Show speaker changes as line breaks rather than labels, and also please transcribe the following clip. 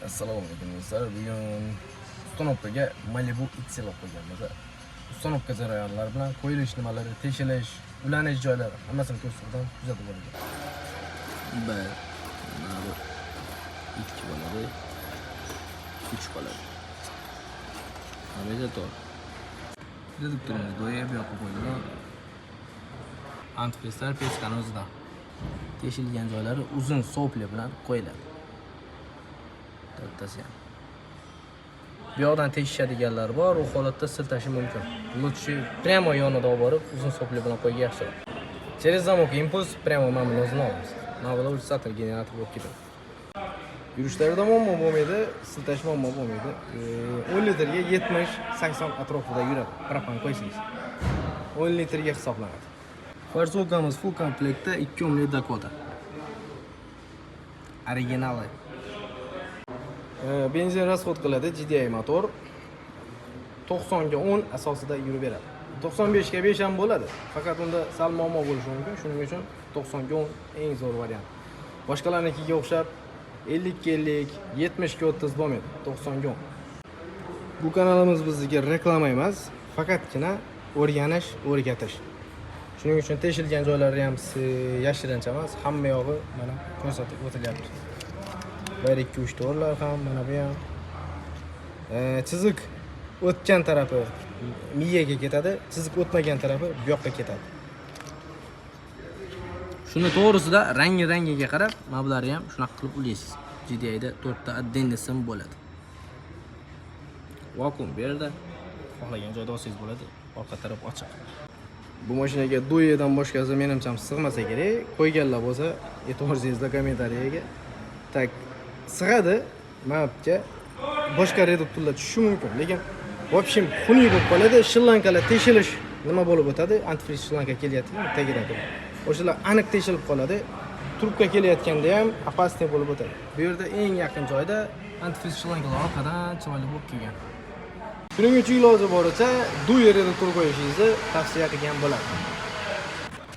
Assalomu alaykum do'stlar. Bugun ustanopkaga Malibu X olib qo'yganmiz. Ustanopka jarayonlari bilan qo'yilish nimalari, tekshirish, ulanish joylari hammasini ko'rsatib kuzatib boraman.
Mana bu 2 bo'ladi. 3 bo'ladi. Aviator. Reduktorimiz do'yib yoqib qo'yilgan.
Antifrizlar pechkani o'zida. Teshilgan joylari uzun sopli bilan qo'yiladi. To'rttasi ham. Bu yoqdan teshishadiganlar bor, u holatda siltashi mumkin. Lutchi prямо yonida olib borib, uzun sopli bilan qo'ygan yaxshiroq. Через замок impuls prямо mana buni o'zini olamiz. Mana bu ulsator generator bo'lib ketadi. Yurishlarida muammo bo'lmaydi, siltash muammo bo'lmaydi. 10 litrga 70-80 atrofida yuradi. Propan qo'ysangiz. 10 litrga hisoblanadi. Farzokamiz full komplektda 2 ohmli Dakota. Originali. Benzin rasxod qiladi, GDI motor. 90 ga 10 asosida yurib beradi. 95 ga 5 ham bo'ladi. Faqat unda sal muammo bo'lishi mumkin. Shuning uchun 90 ga 10 eng zo'r variant. Boshqalarnikiga o'xshab 50 ga 50, 70 ga 30 bo'lmaydi. 90 ga 10. Bu kanalimiz bizga reklama emas, faqatgina o'rganish, o'rgatish. Shuning uchun teshilgan joylari ham yashirincha emas, hamma yog'i mana ko'rsatib o'tilyapti. 1 2 3 to'rlar ham mana bu ham. Chiziq o'tgan tarafi miyaga ketadi, chiziq o'tmagan tarafi bu yoqqa ketadi. Shuni to'g'risida rangiga qarab, mana bularni ham shunaqa qilib ulaysiz. GDI da 4 ta addenli sim bo'ladi. Vakuum bu yerda xohlagan joyda olsangiz bo'ladi, orqa taraf ochiq. Bu mashinaga duyedan boshqasi menimcha sig'masa kerak. Qo'yganlar bo'lsa, e'tiboringizga kommentariyaga tak sig'adi. Mapga boshqa reduktorlar tushishi mumkin, lekin вообще xunuk bo'lib qoladi. Shillankalar teshilish nima bo'lib o'tadi? Antifriz shillanka kelyapti, tagida turib. O'shalar aniq teshilib qoladi. Trubka kelayotganda ham opasniy bo'lib o'tadi. Bu yerda eng yaqin joyda antifriz shillankalar orqadan chiroyli bo'lib kelgan. Shuning uchun iloji boricha duy reduktor qo'yishingizni tavsiya qilgan bo'lardim.